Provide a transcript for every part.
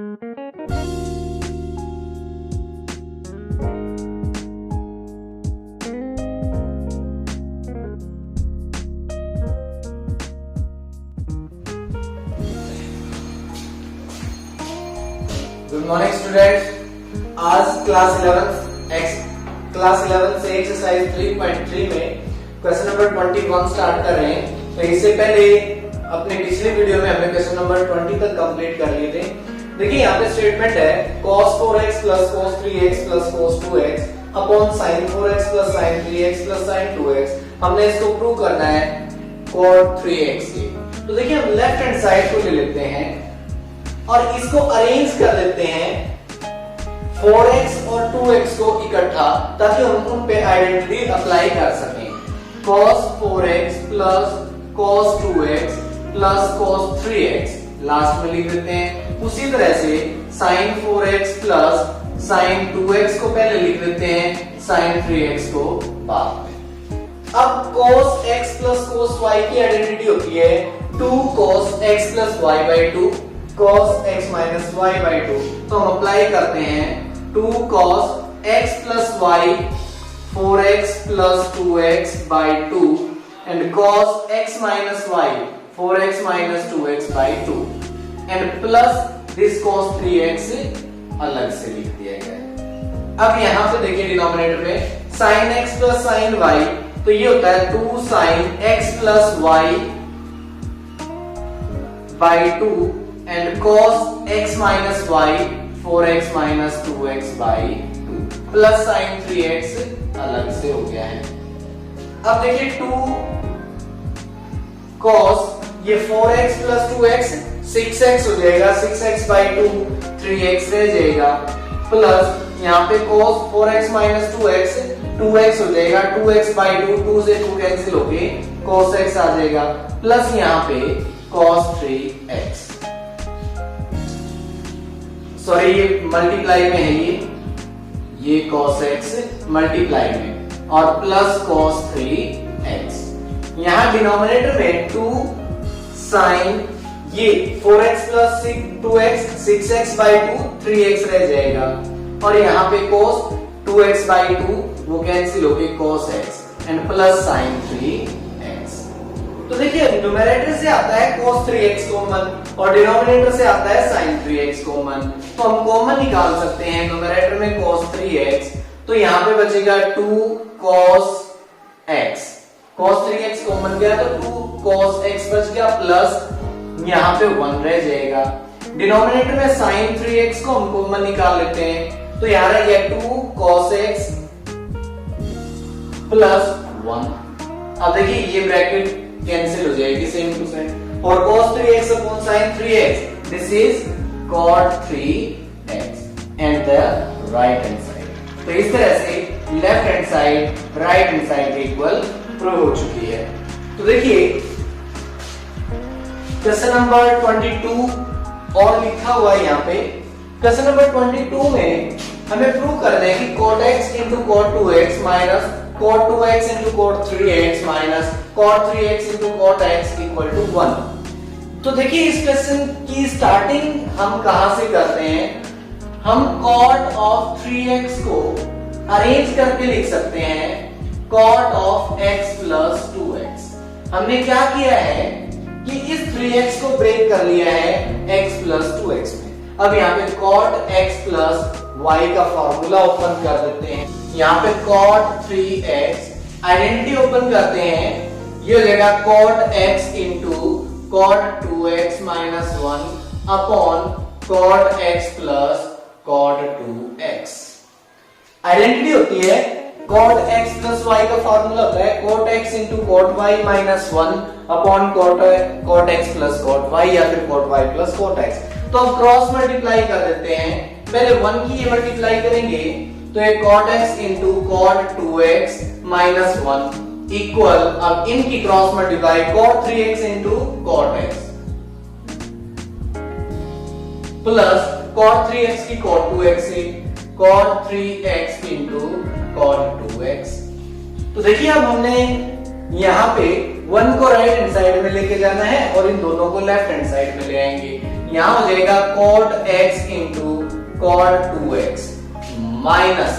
Good morning student. आज class 11 से exercise 3.3 में क्वेश्चन नंबर 21 स्टार्ट कर रहे हैं। तो इससे पहले अपने पिछले वीडियो में हमने क्वेश्चन नंबर 20 तक कंप्लीट कर लिए थे। देखिए यहाँ पे स्टेटमेंट है cos 4x plus cos 3x plus cos 2x upon sin 4x plus sin 3x plus sin 2x। हमने इसको प्रूव करना है cos 3x की। तो देखिए हम लेफ्ट हैंड साइड को ले लेते हैं और इसको अरेंज कर लेते हैं 4x और 2x को इकट्ठा, ताकि हम उन पे आइडेंटिटी अप्लाई कर सकें। cos 4x plus cos 2x plus cos 3x last में लिख देते हैं। उसी तरह से sin 4x plus sin 2x को पहले लिख देते हैं, sin 3x को बाद में। अब cos x plus cos y की आइडेंटिटी होती है 2 cos x plus y by 2 cos x minus y by 2। तो हम अप्लाई करते हैं 2 cos x plus y 4x plus 2x by 2 and cos x minus y 4x minus 2x by 2 and plus this cos 3x अलग से लिख दिया गया है। अब यहां पे देखिए डिनोमिनेटर में sin x plus sin y, तो ये होता है 2 sin x plus y by 2 and cos x minus y 4x minus 2x by 2 plus sin 3x अलग से हो गया है। अब देखिए 2 cos ये 4x plus 2x 6x हो जाएगा, 6x by 2 3x रह जाएगा, प्लस यहाँ पे cos 4x minus 2x 2x हो जाएगा, 2x by 2 2 से 2 कैंसिल होके cos x आ जाएगा, प्लस यहाँ पे cos 3x। सॉरी ये मल्टीप्लाई में है, ये cos x मल्टीप्लाई में और प्लस cos 3x। यहां डिनोमिनेटर में 2 sin ये 4x plus 2x 6x by 2 3x रह जाएगा, और यहाँ पे cos 2x by 2 वो कैंसिल होके cos x and plus sin 3x। तो देखिए न्यूमरेटर से आता है cos 3x कॉमन और डिनोमिनेटर से आता है sin 3x कॉमन, तो हम कॉमन निकाल सकते हैं न्यूमरेटर में cos 3x, तो यहाँ पे बचेगा 2 cos x, cos 3x common गया तो 2 cos x बच गया, प्लस यहाँ पे 1 रह जाएगा। डिनोमिनेटर में sin 3x को हम कॉमन निकाल लेते हैं, तो यहाँ रह गया 2 cos x प्लस 1। अब देखिए ये ब्रैकेट कैंसिल हो जाएगी सेम टू सेम, और cos 3x upon sin 3x this is cot 3x and the right hand side. तो इस तरह से left hand side right hand side के इक्वल प्रूव हो चुकी है। तो देखिए क्वेश्चन नंबर 22 और लिखा हुआ है यहाँ पे। क्वेश्चन नंबर 22 में हमें प्रूव करना है कि cot x into cot 2x minus cot 2x into cot 3x minus cot 3x into cot x equal to 1। तो देखिए इस क्वेश्चन की स्टार्टिंग हम कहां से करते हैं, हम cot of 3x को अरेंज करके लिख सकते हैं cot of x plus 2x। हमने क्या किया है कि इस 3x को ब्रेक कर लिया है x plus 2x में। अब यहाँ पे cot x plus y का फॉर्मूला ओपन कर देते हैं, यहाँ पे cot 3x आइडेंटिटी ओपन करते हैं, ये हो जाएगा cot x into cot 2x minus 1 upon cot x plus cot 2x। Identity होती है cot x plus y का फॉर्मूला होता है cot x into cot y minus 1 upon cot x plus cot y या फिर cot y plus cot x। तो अब cross multiply कर देते हैं, पहले 1 की ये मल्टीप्लाई करेंगे तो ये cot x into cot 2x minus 1 equal, अब इनकी cross multiply cot 3x into cot x plus cot 3x की cot 2x से cot 3x into cot 2x। तो देखिए अब हमने यहाँ पे 1 को राइट हैंड साइड में लेके जाना है और इन दोनों को लेफ्ट हैंड साइड में ले आएंगे। यहां हो जाएगा cot x into cot 2x minus,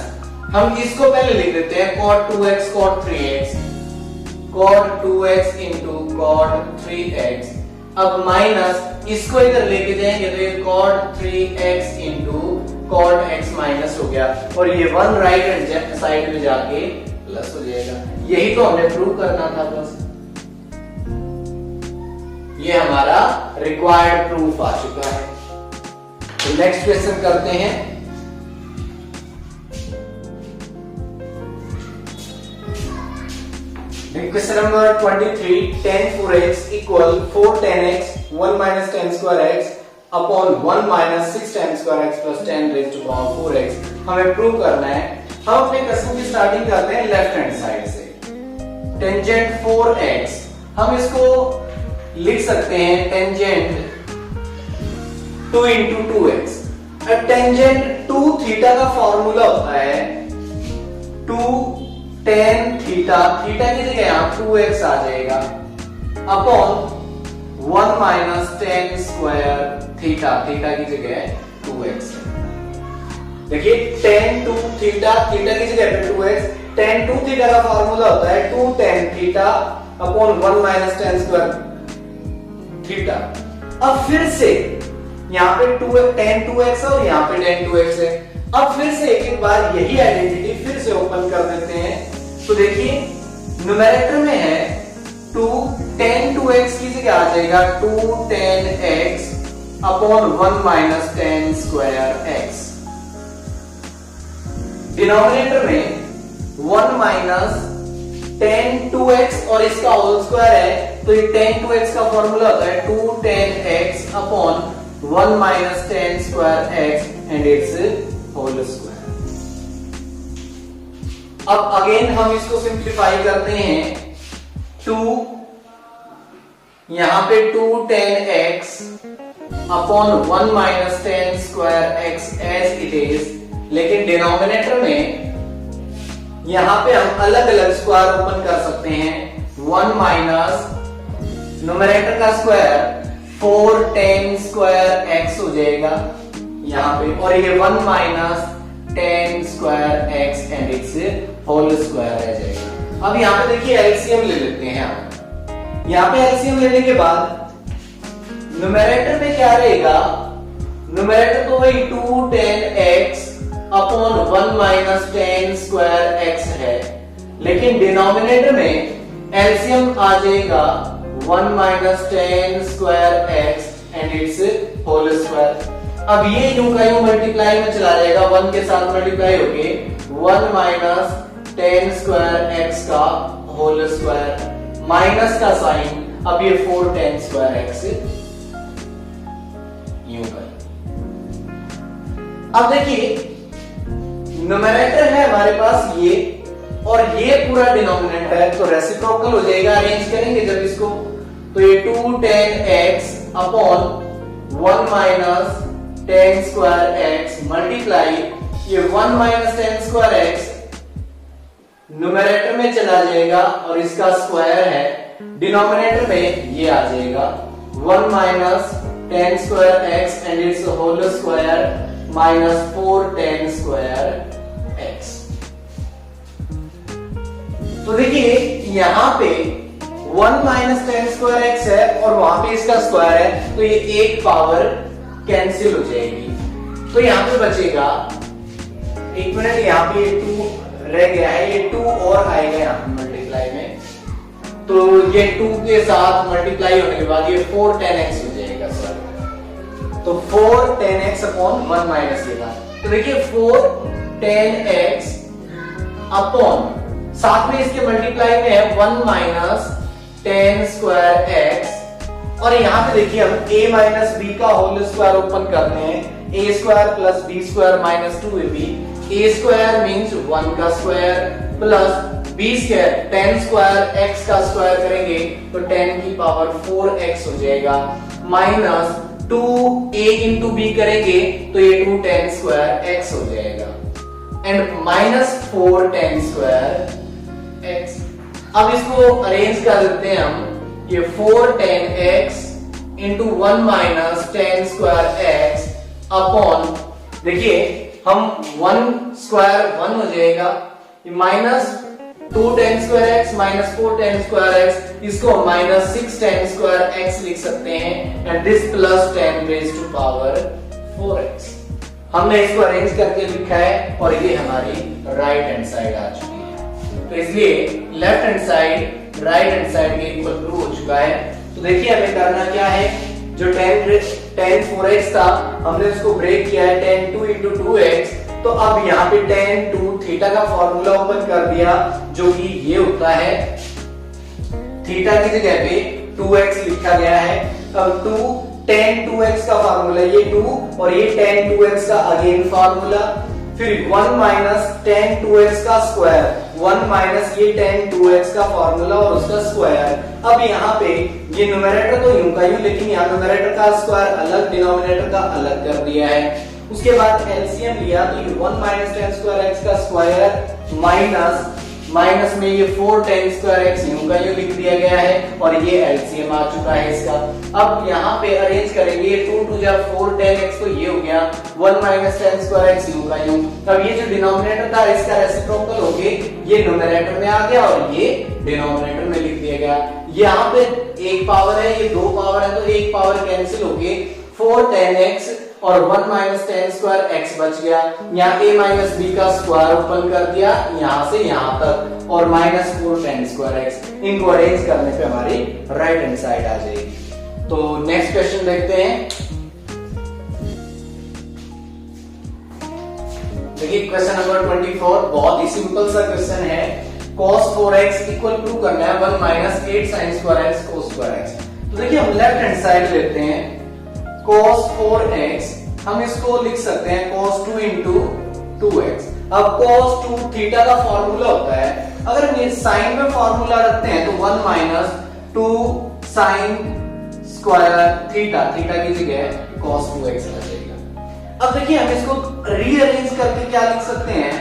हम इसको पहले लिख देते हैं cot 2x cot 3x, cot 2x into cot 3x, अब माइनस इसको इधर लेके जाएंगे तो ये cot 3x into cot x minus हो गया और ये 1 राइट हैंड साइड में जाके प्लस हो जाएगा। यही तो हमें प्रूव करना था बस। ये हमारा रिक्वायर्ड प्रूफ आ चुका है। तो नेक्स्ट क्वेश्चन करते हैं। Question number 23, tan 4x equal 4 tan x 1 minus tan square x upon 1 minus 6 tan square x plus 10 raised to power 4x हमें प्रूव करना है। हम अपने क्वेश्चन की स्टार्टिंग करते हैं लेफ्ट हैंड साइड से। टेंजेंट 4x हम इसको लिख सकते हैं टेंजेंट 2 into 2x। अब टेंजेंट 2 थीटा का फॉर्मूला होता है 2 tan थीटा, थीटा की जगह यहां 2x आ जाएगा upon 1 minus tan square theta, theta की जगह 2x है। देखिए tan 2 थीटा, थीटा की जगह पे 2x, tan 2 थीटा का फॉर्मूला होता है 2 tan theta upon 1 minus tan square theta. अब फिर से यहाँ पे tan 2x और यहाँ पे tan 2x है। अब फिर से एक बार यही आइडेंटिटी फिर से ओपन कर देते हैं। तो देखिए न्यूमैरेटर में है 2 tan 2x की जगह आ जाएगा 2 tan x upon 1 minus tan square x। Denominator में 1 minus tan 2x और इसका होल स्क्वायर है तो ये tan 2x का फॉर्मूला होता है 2 tan x upon 1 minus tan square x and its whole square. अब अगेन हम इसको सिंप्लीफाई करते हैं 2 यहां पे 2 tan x upon 1 minus tan square x as it is, लेकिन डिनोमिनेटर में यहां पे हम अलग अलग स्क्वायर ओपन कर सकते हैं 1 माइनस न्यूमरेटर का स्क्वायर 4 tan स्क्वायर x हो जाएगा यहां पे, और ये 1 minus tan square x and its whole square रह जाएगा। अब यहां पे देखिए एलसीएम ले लेते हैं हम। यहां पे एलसीएम लेने के बाद न्यूमरेटर में क्या रहेगा, न्यूमरेटर तो वही 2 tan x upon 1 minus tan square x है, लेकिन डिनोमिनेटर में एलसीएम आ जाएगा 1 minus tan square x and its whole square. अब ये यूं का यूं मल्टीप्लाई में चला जाएगा, 1 के साथ मल्टीप्लाई होके 1 माइनस tan स्क्वायर x का होल स्क्वायर, माइनस का साइन, अब ये 4 tan स्क्वायर x यूं कर। अब देखिए न्यूमरेटर है हमारे पास ये और ये पूरा डिनोमिनेटर है तो रेसिप्रोकल हो जाएगा। अरेंज करेंगे जब इसको तो ये 2 tan x upon 1 minus tan square x multiply ये 1 minus tan square x numerator में चला जाएगा और इसका स्क्वायर है, डिनोमिनेटर में ये आ जाएगा 1 minus tan square x and its whole square minus 4 tan square x। तो देखिए यहां पे 1 माइनस tan स्क्वायर x है और वहां पे इसका स्क्वायर है तो ये एक पावर कैंसिल हो जाएगी। तो यहां पे बचेगा, एक मिनट, यहां पे 2 रह गया है, ये 2 और आएगा यहां पे मल्टीप्लाई में, तो ये 2 के साथ मल्टीप्लाई होने के बाद ये 4 tan x हो जाएगा सर। तो 4 tan x अपॉन 1 माइनस के बाद, तो देखिए 4 tan x अपॉन साथ में इसके मल्टीप्लाई में है 1 माइनस tan स्क्वायर x, और यहां पे देखिए हम a माइनस b का होल स्क्वायर ओपन करते हैं, a square plus b square minus 2ab, a square means 1 का square plus b square, tan square x का स्क्वायर करेंगे तो 10 की पावर 4x हो जाएगा, माइनस 2a इंटू b करेंगे तो ये 2 tan स्क्वायर x हो जाएगा and minus 4 tan square x। अब इसको अरेंज कर देते हैं हम, ये 4 tan x into 1 minus tan square x upon, देखिए हम 1 स्क्वायर 1 हो जाएगा, minus 2 tan square x minus 4 tan square x, इसको माइनस 6 टेन स्क्वायर एक्स लिख सकते हैं, and this plus 10 raise to power 4x। हमने इसको अरेंज करके लिखा है और ये हमारी राइट हैंड साइड आ चुकी है। तो इसलिए left hand side right hand side के इक्वल प्रूव हो चुका है। तो देखिए हमें करना क्या है, जो tan 4x था हमने उसको ब्रेक किया है tan 2 into 2x, तो अब यहाँ पे tan 2 थीटा का फॉर्मूला ओपन कर दिया, जो कि ये होता है थीटा की जगह पे 2x लिखा गया है। अब 2 tan 2x का फार्मूला ये 2 और ये tan 2x का अगेन फार्मूला, फिर 1 माइनस tan 2x का स्क्वायर, 1 माइनस ये tan 2x का फार्मूला और उसका स्क्वायर। अब यहाँ पे ये न्यूमरेटर तो यूं का यूं, लेकिन यहाँ न्यूमरेटर का स्क्वायर अलग डिनोमिनेटर का अलग कर दिया है। उसके बाद एलसीएम लिया तो ये 1 माइनस टेन स्क्वायर एक्स का स्क्वायर माइनस में ये 4 टेन स्क्वायर एक्स यूं का यूं लिख दिया गया है, और ये एलसीएम आ चुका है इसका। अब यहाँ पे अरेंज करेंगे, ये 2 2 जा 4 टेन एक्स, तो ये हो गया 1 माइनस टेन स्क्वायर एक्स यूं का यूं। अब ये जो डिनोमिनेटर था इसका रेसिप्रोकल होके ये न्यूमरेटर में आ गया और ये डिनोमिनेटर में लिख दिया गया। यहाँ पे एक पावर है, ये 2 पावर है, तो एक पावर कैंसिल होके 4 टेन एक्स और 1 माइनस टेन स्क्वायर एक्स बच गया। यहाँ a माइनस बी का स्क्वायर ओपन कर दिया यहाँ से यहाँ तक, और माइनस 4 टेन स्क्वायर एक्स। इनको अरेंज करने पे हमारी राइट हैंड साइड आ जाएगी। तो नेक्स्ट क्वेश्चन देखते हैं। देखिए क्वेश्चन नंबर 24 बहुत ही सिंपल सा क्वेश्चन है। cos 4x इक्वल प्रूव करना है 1 minus 8 sin square x cos square x। तो देखिए हम लेफ्ट हैंड साइड लेते हैं cos 4x, हम इसको लिख सकते हैं cos 2 into 2x। अब cos 2 थीटा का फॉर्मूला होता है, अगर हम ये साइन में फॉर्मूला रखते हैं तो 1 minus 2 sin square theta, theta की जगह cos 2x आ जाएगा। अब देखिए हम इसको रीअरेंज करके क्या लिख सकते हैं,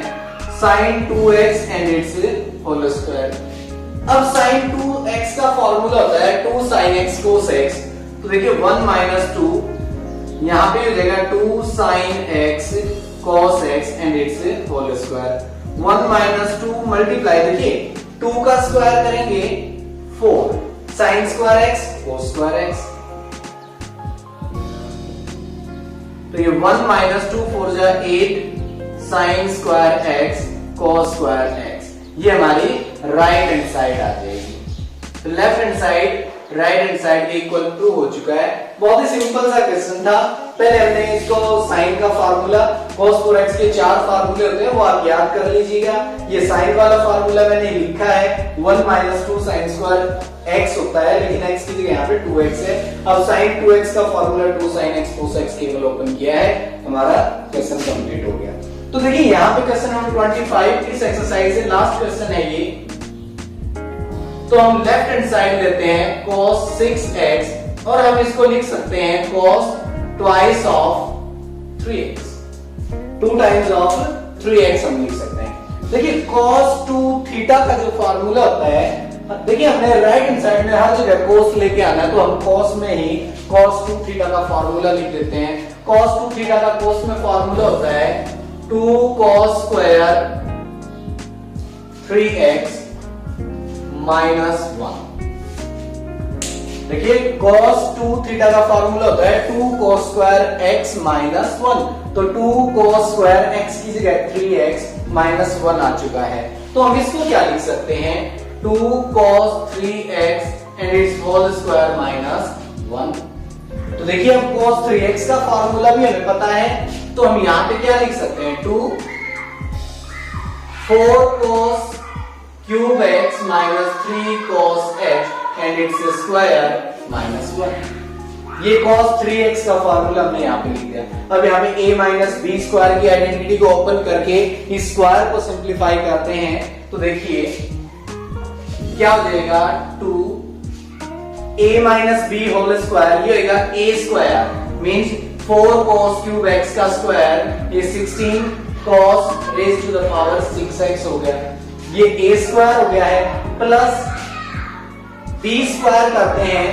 sin 2x and its whole square. अब sin 2x का फॉर्मूला होता है 2 sin x cos x, तो देखिए 1 माइनस 2 यहाँ पे हो जाएगा 2 sin x cos x and its whole square. 1 minus 2 multiply, देखिए 2 का स्क्वायर करेंगे 4 sin square x cos square x, तो ये 1 माइनस 2 4 जा 8 sin square x cos square x। ये हमारी राइट हैंड साइड आ जाएगी। Left hand side right hand side equal prove हो चुका है। बहुत ही सिंपल सा क्वेश्चन था। पहले हमने इसको साइन का फार्मूला, cos 4x के 4 फार्मूले होते हैं वो आप याद कर लीजिएगा। ये साइन वाला फार्मूला मैंने लिखा है 1 माइनस 2 sin स्क्वायर x होता है, लेकिन x की जगह यहाँ पे 2x है। अब sin 2x का formula 2 sin x cos x केवल ओपन किया है, हमारा क्वेश्चन कंप्लीट हो गया। तो देखिए यहाँ पे क्वेश्चन नंबर 25 इस एक्सरसाइज से लास्ट क्वेश्चन है ये। तो हम लेफ्ट हैंड साइड लेते हैं cos 6x और हम इसको लिख सकते हैं cos twice of 3x, 2 times of 3x हम लिख सकते हैं। देखिए cos 2 थीटा का जो फार्मूला होता है, देखिए हमने राइट हैंड साइड में हर जगह cos लेके आना है, तो हम cos में ही cos 2 थीटा का फार्मूला लिख देते हैं। cos 2 थीटा का cos में फार्मूला होता है 2 cos स्क्वायर 3x माइनस 1। देखिए cos 2 थीटा का फार्मूला होता है 2 cos स्क्वायर x माइनस 1, तो 2 cos स्क्वायर x की जगह 3x माइनस 1 आ चुका है। तो हम इसको क्या लिख सकते हैं 2 cos 3x and its whole square minus 1। तो देखिए हम cos 3x का फार्मूला भी हमें पता है, तो हम यहां पे क्या लिख सकते हैं 4 cos cube x minus 3 cos x and its square minus 1। ये cos 3x का फार्मूला हमने यहाँ पे लिख दिया। अब यहाँ पे a माइनस बी स्क्वायर की आइडेंटिटी को ओपन करके इस स्क्वायर को सिंप्लीफाई करते हैं, तो देखिए क्या हो जाएगा 2 a minus B whole square, ये होगा a square means 4 cos cube x का स्क्वायर, ये 16 cos raise to the power 6x हो गया। ये a स्क्वायर हो गया है, प्लस b स्क्वायर करते हैं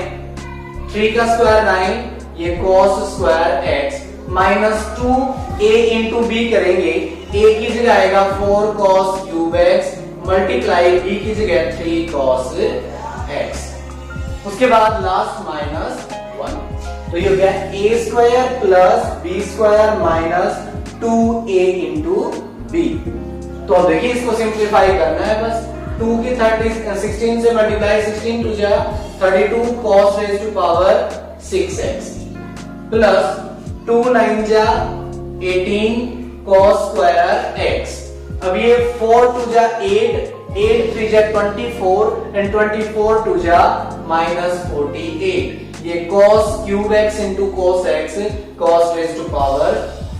3 का स्क्वायर 9, ये cos square x minus 2a into B करेंगे, a की जगह आएगा 4 cos cube x multiply b की जगह 3 cos x। उसके बाद लास्ट माइनस 1, तो ये हो गया a square plus b square minus 2a into b। तो अब देखिए इसको सिंप्लीफाई करना है, बस 2 की 16 से मल्टीप्लाई 16 टू जा 32 cos raise to power 6x plus 2 9 जा 18 cos स्क्वायर x। अब ये 4 टू जा 8 3 जा 24 एंड 24 टू जा माइनस 48, ये cos cube x into cos x cos raise to power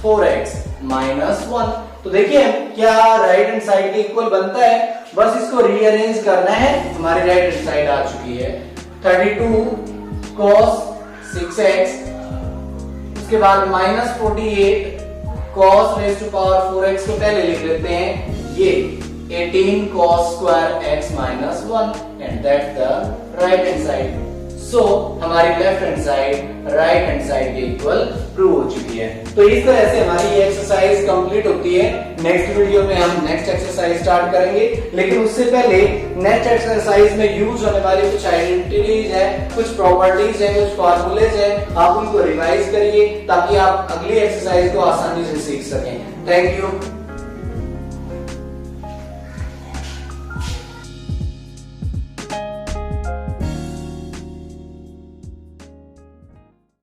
4x minus 1। तो देखिए क्या राइट हैंड साइड के इक्वल बनता है, बस इसको रीअरेंज करना है, हमारी राइट हैंड साइड आ चुकी है 32 cos 6x, उसके बाद minus 48 cos raise to power 4x को पहले लिख लेते हैं, ये 18 cos square x minus 1 and that's the right hand side. So हमारी left hand side right hand side के इक्वल प्रूव हो चुकी है। तो इस तरह से हमारी ये एक्सरसाइज कंप्लीट होती है। नेक्स्ट वीडियो में हम नेक्स्ट एक्सरसाइज स्टार्ट करेंगे, लेकिन उससे पहले नेक्स्ट एक्सरसाइज में यूज होने वाली कुछ आइडेंटिटीज है, कुछ प्रॉपर्टीज है, कुछ फॉर्मूलेज है, आप उनको रिवाइज करिए ताकि आप अगली एक्सरसाइज को आसानी से सीख सकें। Thank you.